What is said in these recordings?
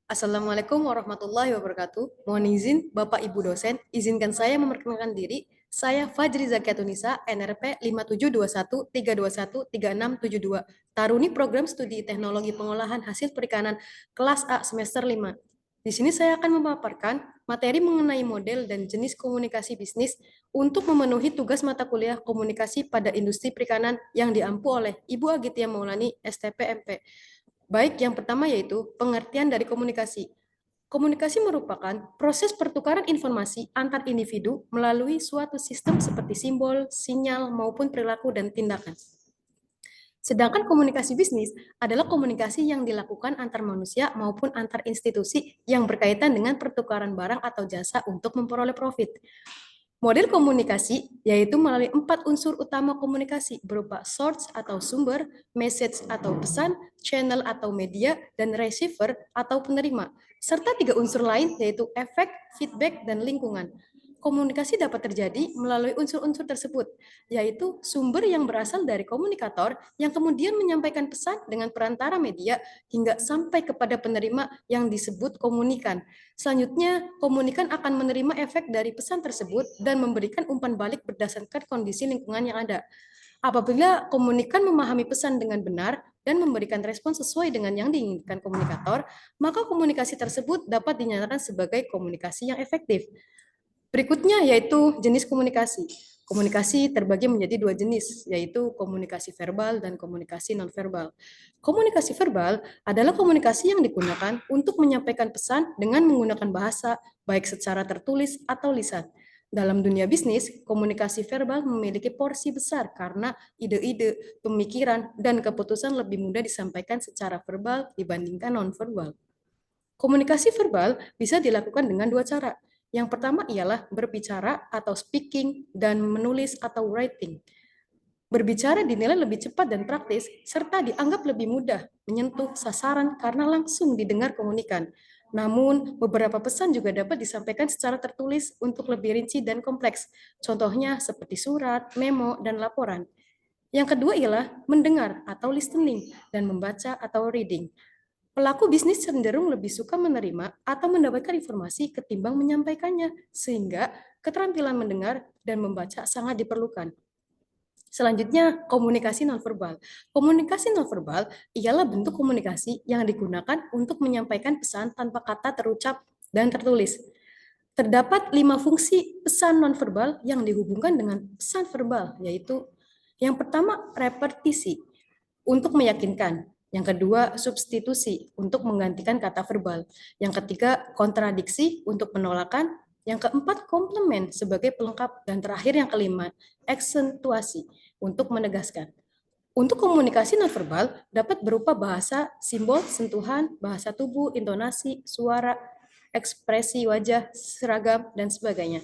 Assalamualaikum warahmatullahi wabarakatuh. Mohon izin, Bapak Ibu dosen, izinkan saya memperkenalkan diri. Saya Fajri Zakiatunisa, NRP 5721321367 Taruni Program Studi Teknologi Pengolahan Hasil Perikanan kelas A semester 5. Di sini saya akan memaparkan materi mengenai model dan jenis komunikasi bisnis untuk memenuhi tugas mata kuliah komunikasi pada industri perikanan yang diampu oleh Ibu Agitya Maulani, STPMP. Baik, yang pertama yaitu pengertian dari komunikasi. Komunikasi merupakan proses pertukaran informasi antar individu melalui suatu sistem seperti simbol, sinyal, maupun perilaku dan tindakan. Sedangkan komunikasi bisnis adalah komunikasi yang dilakukan antar manusia maupun antar institusi yang berkaitan dengan pertukaran barang atau jasa untuk memperoleh profit. Model komunikasi yaitu melalui 4 unsur utama komunikasi berupa source atau sumber, message atau pesan, channel atau media, dan receiver atau penerima, serta 3 unsur lain yaitu efek, feedback, dan lingkungan. Komunikasi dapat terjadi melalui unsur-unsur tersebut, yaitu sumber yang berasal dari komunikator yang kemudian menyampaikan pesan dengan perantara media hingga sampai kepada penerima yang disebut komunikan. Selanjutnya, komunikan akan menerima efek dari pesan tersebut dan memberikan umpan balik berdasarkan kondisi lingkungan yang ada. Apabila komunikan memahami pesan dengan benar dan memberikan respon sesuai dengan yang diinginkan komunikator, maka komunikasi tersebut dapat dinyatakan sebagai komunikasi yang efektif. Berikutnya yaitu jenis komunikasi. Komunikasi terbagi menjadi 2 jenis, yaitu komunikasi verbal dan komunikasi nonverbal. Komunikasi verbal adalah komunikasi yang digunakan untuk menyampaikan pesan dengan menggunakan bahasa, baik secara tertulis atau lisan. Dalam dunia bisnis, komunikasi verbal memiliki porsi besar karena ide-ide, pemikiran, dan keputusan lebih mudah disampaikan secara verbal dibandingkan nonverbal. Komunikasi verbal bisa dilakukan dengan 2 cara. Yang pertama ialah berbicara atau speaking dan menulis atau writing. Berbicara dinilai lebih cepat dan praktis, serta dianggap lebih mudah menyentuh sasaran karena langsung didengar komunikan. Namun, beberapa pesan juga dapat disampaikan secara tertulis untuk lebih rinci dan kompleks. Contohnya seperti surat, memo, dan laporan. Yang kedua ialah mendengar atau listening dan membaca atau reading. Pelaku bisnis cenderung lebih suka menerima atau mendapatkan informasi ketimbang menyampaikannya, sehingga keterampilan mendengar dan membaca sangat diperlukan. Selanjutnya, komunikasi nonverbal. Komunikasi nonverbal ialah bentuk komunikasi yang digunakan untuk menyampaikan pesan tanpa kata terucap dan tertulis. Terdapat 5 fungsi pesan nonverbal yang dihubungkan dengan pesan verbal, yaitu yang pertama, repetisi untuk meyakinkan. Yang kedua, substitusi untuk menggantikan kata verbal. Yang ketiga, kontradiksi untuk penolakan. Yang keempat, komplement sebagai pelengkap. Dan terakhir yang kelima, aksentuasi untuk menegaskan. Untuk komunikasi nonverbal dapat berupa bahasa, simbol, sentuhan, bahasa tubuh, intonasi, suara, ekspresi wajah, seragam, dan sebagainya.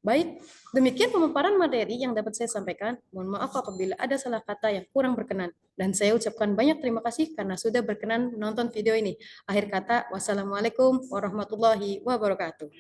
Baik, demikian pemaparan materi yang dapat saya sampaikan. Mohon maaf apabila ada salah kata yang kurang berkenan. Dan saya ucapkan banyak terima kasih karena sudah berkenan menonton video ini. Akhir kata, wassalamualaikum warahmatullahi wabarakatuh.